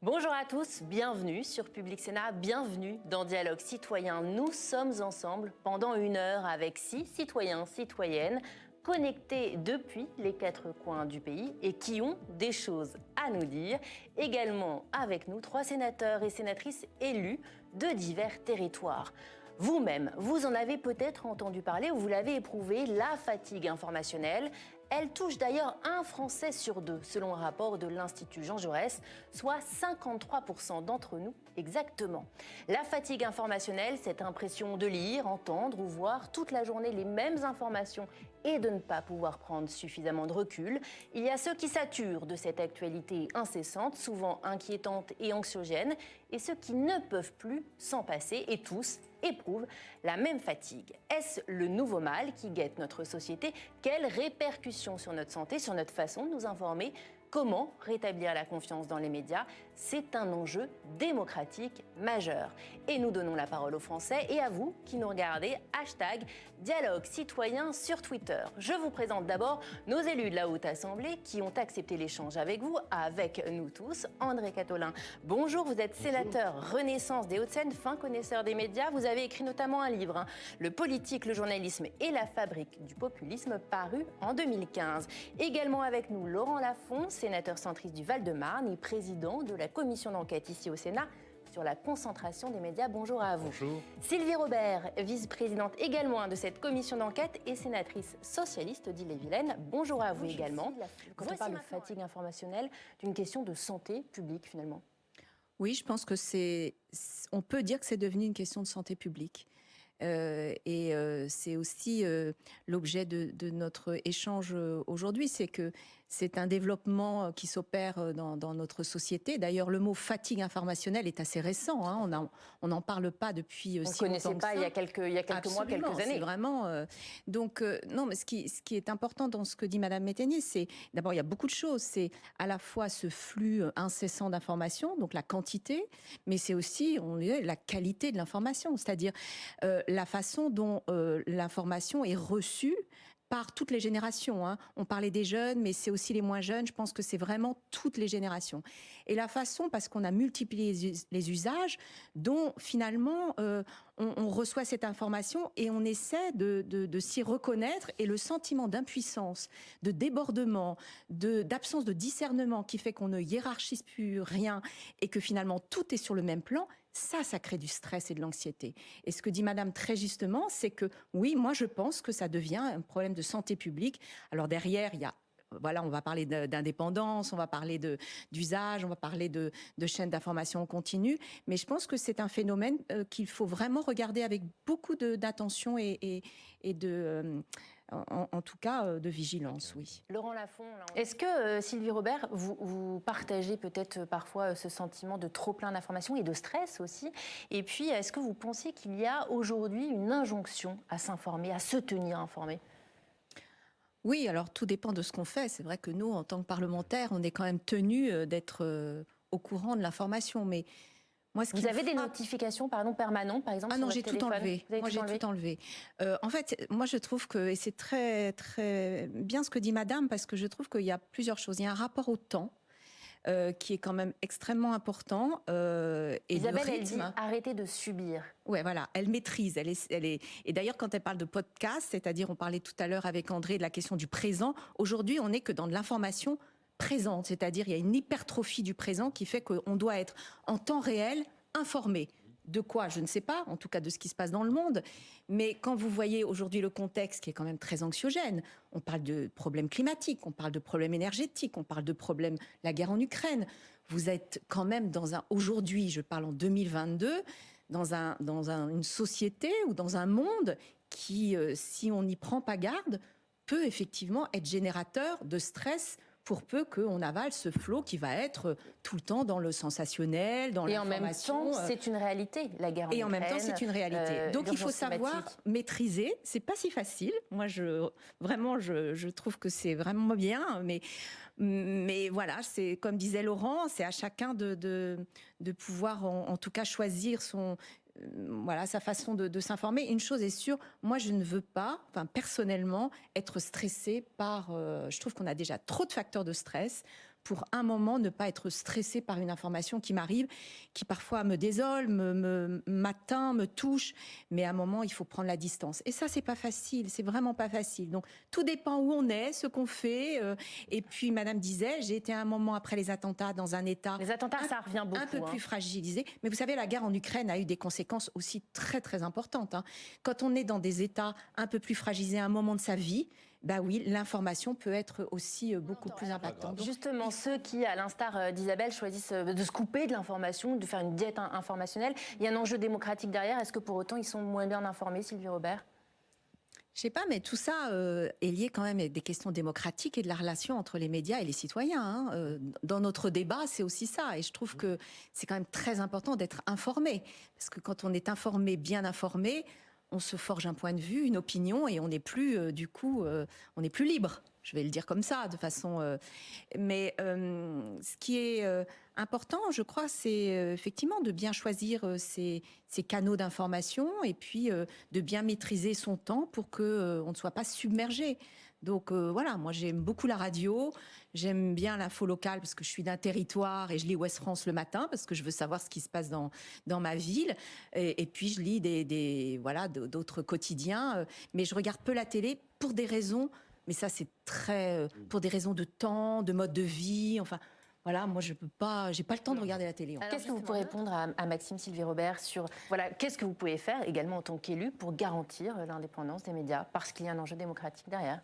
Bonjour à tous, bienvenue sur Public Sénat, bienvenue dans Dialogue Citoyen. Nous sommes ensemble pendant 1 heure avec 6 citoyens, citoyennes connectés depuis les 4 coins du pays et qui ont des choses à nous dire. Également avec nous 3 sénateurs et sénatrices élus de divers territoires. Vous-même, vous en avez peut-être entendu parler ou vous l'avez éprouvé, la fatigue informationnelle. Elle touche d'ailleurs 1 Français sur 2, selon un rapport de l'Institut Jean Jaurès, soit 53% d'entre nous exactement. La fatigue informationnelle, cette impression de lire, entendre ou voir toute la journée les mêmes informations et de ne pas pouvoir prendre suffisamment de recul. Il y a ceux qui saturent de cette actualité incessante, souvent inquiétante et anxiogène, et ceux qui ne peuvent plus s'en passer, et tous éprouvent la même fatigue. Est-ce le nouveau mal qui guette notre société? Quelles répercussions sur notre santé, sur notre façon de nous informer? Comment rétablir la confiance dans les médias? C'est un enjeu démocratique majeur. Et nous donnons la parole aux Français et à vous qui nous regardez, #Dialogue Citoyen sur Twitter. Je vous présente d'abord nos élus de la Haute Assemblée qui ont accepté l'échange avec vous, avec nous tous. André Catholin, bonjour, vous êtes sénateur Renaissance des Hauts-de-Seine, fin connaisseur des médias. Vous avez écrit notamment un livre, Le politique, le journalisme et la fabrique du populisme, paru en 2015. Également avec nous, Laurent Lafont, sénateur centriste du Val-de-Marne et président de la commission d'enquête ici au Sénat sur la concentration des médias. Bonjour à vous. Bonjour. Sylvie Robert, vice-présidente également de cette commission d'enquête et sénatrice socialiste d'Ille-et-Vilaine. Bonjour à vous également. Quand on parle de fatigue informationnelle, d'une question de santé publique finalement. Oui, je pense que on peut dire que c'est devenu une question de santé publique. C'est aussi l'objet de notre échange aujourd'hui, c'est que c'est un développement qui s'opère dans notre société. D'ailleurs, le mot fatigue informationnelle est assez récent. Hein. On n'en parle pas depuis si longtemps. On ne connaissait pas il y a quelques mois, quelques années. C'est vraiment. Non, mais ce qui est important dans ce que dit Madame Métainier, c'est d'abord il y a beaucoup de choses. C'est à la fois ce flux incessant d'informations, donc la quantité, mais c'est aussi la qualité de l'information, c'est-à-dire la façon dont l'information est reçue par toutes les générations. Hein. On parlait des jeunes, mais c'est aussi les moins jeunes. Je pense que c'est vraiment toutes les générations. Et la façon, parce qu'on a multiplié les usages, dont finalement on reçoit cette information et on essaie de s'y reconnaître. Et le sentiment d'impuissance, de débordement, d'absence de discernement qui fait qu'on ne hiérarchise plus rien et que finalement tout est sur le même plan, ça crée du stress et de l'anxiété. Et ce que dit Madame très justement, c'est que oui, moi je pense que ça devient un problème de santé publique. Alors derrière, il y a on va parler d'indépendance, on va parler d'usage, on va parler de chaînes d'information en continu, mais je pense que c'est un phénomène qu'il faut vraiment regarder avec beaucoup d'attention et en tout cas de vigilance, oui. Laurent Lafont, est-ce que Sylvie Robert, vous partagez peut-être parfois ce sentiment de trop plein d'informations et de stress aussi? Et puis, est-ce que vous pensez qu'il y a aujourd'hui une injonction à s'informer, à se tenir informé? Oui, alors tout dépend de ce qu'on fait. C'est vrai que nous, en tant que parlementaires, on est quand même tenus d'être au courant de l'information. Mais moi, vous avez des notifications permanentes, par exemple? Ah non, j'ai tout enlevé. Moi, j'ai tout enlevé. En fait, moi, je trouve que, et c'est très, très bien ce que dit Madame, parce que je trouve qu'il y a plusieurs choses. Il y a un rapport au temps. Qui est quand même extrêmement important. Isabelle, elle dit arrêtez de subir. Ouais, voilà, elle maîtrise. Et d'ailleurs, quand elle parle de podcast, c'est-à-dire, on parlait tout à l'heure avec André de la question du présent. Aujourd'hui, on n'est que dans de l'information présente, c'est-à-dire il y a une hypertrophie du présent qui fait qu'on doit être en temps réel informé. De quoi, je ne sais pas, en tout cas de ce qui se passe dans le monde. Mais quand vous voyez aujourd'hui le contexte qui est quand même très anxiogène, on parle de problèmes climatiques, on parle de problèmes énergétiques, on parle de problèmes, la guerre en Ukraine. Vous êtes quand même aujourd'hui, je parle en 2022, dans une société ou dans un monde qui, si on n'y prend pas garde, peut effectivement être générateur de stress pour peu qu'on avale ce flot qui va être tout le temps dans le sensationnel, dans l'information. Et en même temps, c'est une réalité, la guerre en Ukraine. Et en même temps, c'est une réalité. Donc il faut savoir maîtriser. C'est pas si facile. Moi, je trouve que c'est vraiment bien. Mais voilà, c'est comme disait Laurent, c'est à chacun de pouvoir en tout cas choisir sa façon de s'informer. Une chose est sûre, moi je ne veux pas, personnellement, être stressée par... je trouve qu'on a déjà trop de facteurs de stress pour un moment ne pas être stressée par une information qui m'arrive, qui parfois me désole, m'atteint, me touche, mais à un moment, il faut prendre la distance. Et ça, c'est pas facile, c'est vraiment pas facile. Donc, tout dépend où on est, ce qu'on fait. Et puis, Madame disait, j'ai été un moment après les attentats dans un état... Les attentats, ça revient beaucoup. Un peu plus fragilisé. Mais vous savez, la guerre en Ukraine a eu des conséquences aussi très, très importantes. Quand on est dans des états un peu plus fragilisés à un moment de sa vie, bah oui, l'information peut être aussi beaucoup plus impactante. Donc, justement, ceux qui, à l'instar d'Isabelle, choisissent de se couper de l'information, de faire une diète informationnelle, il y a un enjeu démocratique derrière. Est-ce que pour autant, ils sont moins bien informés, Sylvie Robert ? Je sais pas, mais tout ça est lié quand même à des questions démocratiques et de la relation entre les médias et les citoyens. Dans notre débat, c'est aussi ça. Et je trouve que c'est quand même très important d'être informé. Parce que quand on est informé, bien informé, on se forge un point de vue, une opinion, et on n'est plus, du coup, on n'est plus libre. Je vais le dire comme ça, de façon... Mais ce qui est important, je crois, c'est effectivement de bien choisir ces canaux d'information et puis de bien maîtriser son temps pour qu'on ne soit pas submergé. Donc voilà, moi j'aime beaucoup la radio, j'aime bien l'info locale parce que je suis d'un territoire et je lis Ouest France le matin parce que je veux savoir ce qui se passe dans ma ville. Et puis je lis voilà, d'autres quotidiens, mais je regarde peu la télé pour des raisons... Mais ça, c'est très pour des raisons de temps, de mode de vie. Enfin, voilà, moi, je peux pas, j'ai pas le temps de regarder la télé. Qu'est-ce que vous pouvez répondre à Maxime Sylvie Robert sur voilà, qu'est-ce que vous pouvez faire également en tant qu'élu pour garantir l'indépendance des médias parce qu'il y a un enjeu démocratique derrière?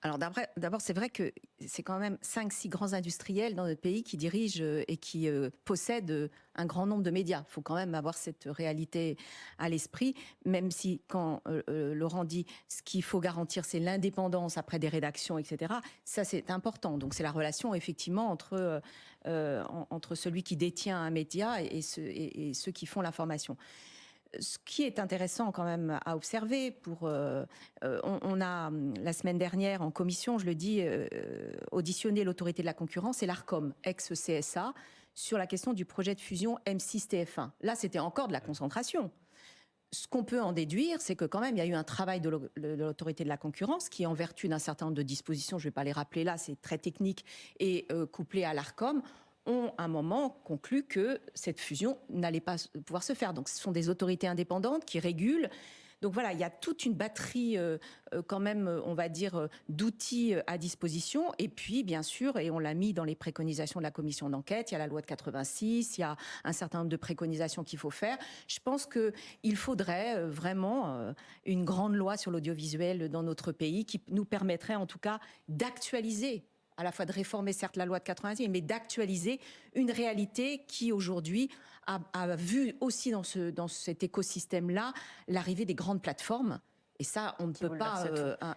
Alors d'abord, c'est vrai que c'est quand même 5-6 grands industriels dans notre pays qui dirigent et qui possèdent un grand nombre de médias. Il faut quand même avoir cette réalité à l'esprit, même si quand Laurent dit ce qu'il faut garantir, c'est l'indépendance après des rédactions, etc. Ça, c'est important. Donc c'est la relation effectivement entre celui qui détient un média et ceux qui font l'information. Ce qui est intéressant quand même à observer, on a la semaine dernière en commission, je le dis, auditionné l'autorité de la concurrence et l'Arcom, ex-CSA, sur la question du projet de fusion M6-TF1. Là, c'était encore de la concentration. Ce qu'on peut en déduire, c'est que quand même, il y a eu un travail de l'autorité de la concurrence qui, en vertu d'un certain nombre de dispositions, je ne vais pas les rappeler là, c'est très technique, et couplé à l'Arcom, ont à un moment conclu que cette fusion n'allait pas pouvoir se faire. Donc ce sont des autorités indépendantes qui régulent. Donc voilà, il y a toute une batterie quand même, on va dire, d'outils à disposition. Et puis, bien sûr, et on l'a mis dans les préconisations de la commission d'enquête, il y a la loi de 86, il y a un certain nombre de préconisations qu'il faut faire. Je pense qu'il faudrait vraiment une grande loi sur l'audiovisuel dans notre pays qui nous permettrait en tout cas d'actualiser, à la fois de réformer certes la loi de 86, mais d'actualiser une réalité qui aujourd'hui a vu aussi dans cet écosystème-là l'arrivée des grandes plateformes. Et ça, on ne peut pas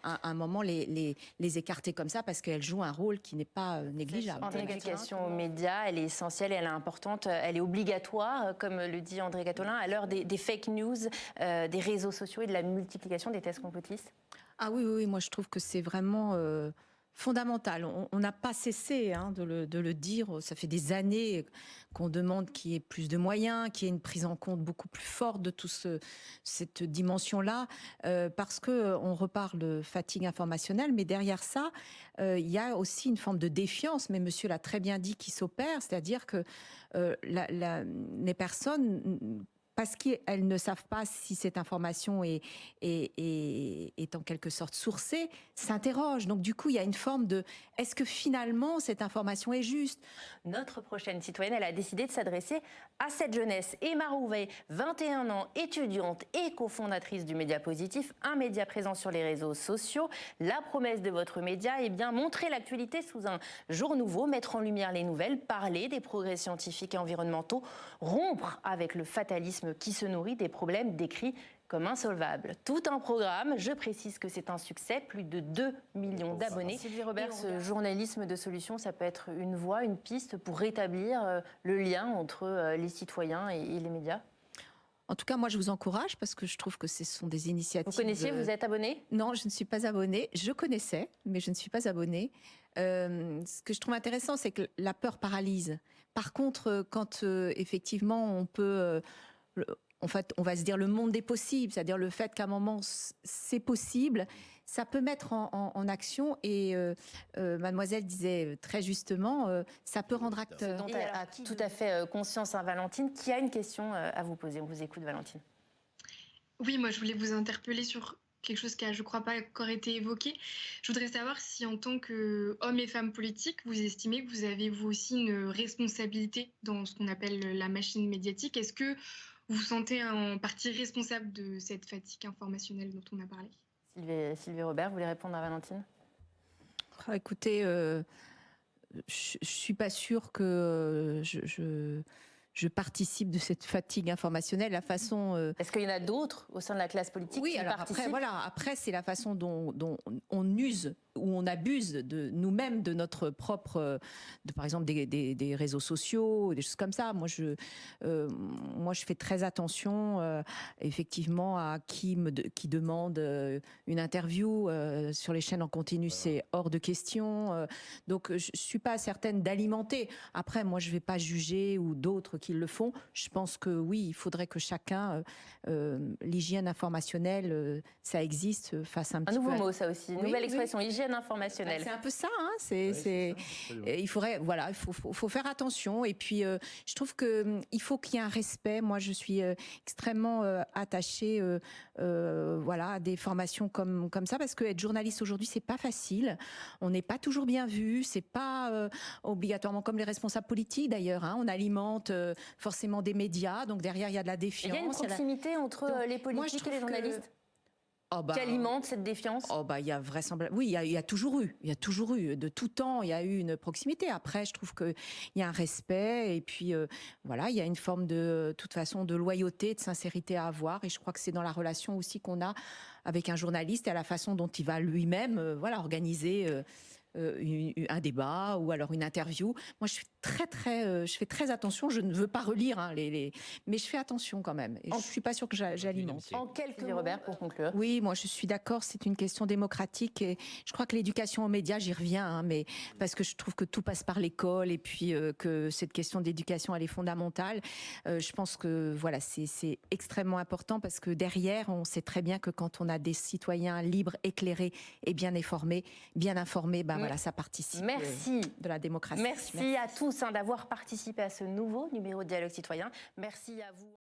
à un moment les écarter comme ça parce qu'elles jouent un rôle qui n'est pas négligeable. L'éducation aux médias, elle est essentielle, elle est importante, elle est obligatoire, comme le dit André Gattolin, à l'heure des fake news, des réseaux sociaux et de la multiplication des tests complotistes. Ah oui, moi je trouve que c'est vraiment... fondamental. On n'a pas cessé de le dire. Ça fait des années qu'on demande qu'il y ait plus de moyens, qu'il y ait une prise en compte beaucoup plus forte de toute cette dimension-là, parce qu'on reparle de fatigue informationnelle, mais derrière ça, il y a aussi une forme de défiance, mais monsieur l'a très bien dit, qui s'opère, c'est-à-dire que les personnes... parce qu'elles ne savent pas si cette information est en quelque sorte sourcée, s'interrogent. Donc du coup, il y a une forme de « est-ce que finalement cette information est juste ?» Notre prochaine citoyenne, elle a décidé de s'adresser à cette jeunesse. Emma Rouvet, 21 ans, étudiante et cofondatrice du Média Positif, un média présent sur les réseaux sociaux. La promesse de votre média est bien montrer l'actualité sous un jour nouveau, mettre en lumière les nouvelles, parler des progrès scientifiques et environnementaux, rompre avec le fatalisme qui se nourrit des problèmes décrits comme insolvables. Tout un programme, je précise que c'est un succès, plus de 2 millions d'abonnés. Sylvie Robert, ce journalisme de solution, ça peut être une voie, une piste pour rétablir le lien entre les citoyens et les médias? En tout cas, moi, je vous encourage parce que je trouve que ce sont des initiatives... Vous connaissiez, vous êtes abonné? Non, je ne suis pas abonnée. Je connaissais, mais je ne suis pas abonnée. Ce que je trouve intéressant, c'est que la peur paralyse. Par contre, quand effectivement, on peut... en fait, on va se dire le monde des possibles, c'est-à-dire le fait qu'à un moment, c'est possible, ça peut mettre en action et mademoiselle disait très justement, ça peut rendre acteur. Dont a tout à fait conscience, hein, Valentine, qui a une question à vous poser. On vous écoute, Valentine. Oui, moi je voulais vous interpeller sur quelque chose qui a, je crois, pas encore été évoqué. Je voudrais savoir si en tant qu'hommes et femmes politiques, vous estimez que vous avez vous aussi une responsabilité dans ce qu'on appelle la machine médiatique. Est-ce que vous vous sentez en partie responsable de cette fatigue informationnelle dont on a parlé? Sylvie Robert, vous voulez répondre à Valentine? Écoutez, je suis pas sûre que je participe de cette fatigue informationnelle. La façon. Est-ce qu'il y en a d'autres au sein de la classe politique Oui, qui alors participent? après, voilà. Après, c'est la façon dont on use ou on abuse de nous-mêmes, de notre propre, par exemple des réseaux sociaux, des choses comme ça. Moi, je fais très attention, effectivement, à qui demande une interview sur les chaînes en continu. C'est hors de question. Donc, je suis pas certaine d'alimenter. Après, moi, je vais pas juger ou d'autres qui le font. Je pense que oui, il faudrait que chacun, l'hygiène informationnelle, ça existe, fasse un petit peu. Un nouveau mot, ça aussi. Une nouvelle expression, hygiène informationnelle. C'est un peu ça, hein. Il faudrait, voilà, il faut faire attention. Et puis, je trouve que il faut qu'il y ait un respect. Moi, je suis extrêmement attachée, voilà, à des formations comme ça, parce que être journaliste aujourd'hui, c'est pas facile. On n'est pas toujours bien vu. C'est pas obligatoirement comme les responsables politiques, d'ailleurs. Hein. On alimente forcément des médias, donc derrière il y a de la défiance. Il y a une proximité entre les politiques et les journalistes. Qui alimente cette défiance? Il y a vraisemblablement. Oui, il y a toujours eu de tout temps, il y a eu une proximité. Après, je trouve que il y a un respect et puis voilà, il y a une forme de toute façon de loyauté, de sincérité à avoir. Et je crois que c'est dans la relation aussi qu'on a avec un journaliste et à la façon dont il va lui-même, voilà, organiser. Un débat ou alors une interview. Moi, je fais très attention. Je ne veux pas relire, hein, mais je fais attention quand même. Et je suis pas sûre que j'alimente. En quelques mots, Robert, pour conclure. Oui, moi, je suis d'accord. C'est une question démocratique et je crois que l'éducation aux médias, j'y reviens, hein, mais parce que je trouve que tout passe par l'école et puis que cette question d'éducation, elle est fondamentale. Je pense que voilà, c'est extrêmement important parce que derrière, on sait très bien que quand on a des citoyens libres, éclairés et bien informés, voilà, ça participe de la démocratie. Merci à tous d'avoir participé à ce nouveau numéro de Dialogue Citoyen. Merci à vous.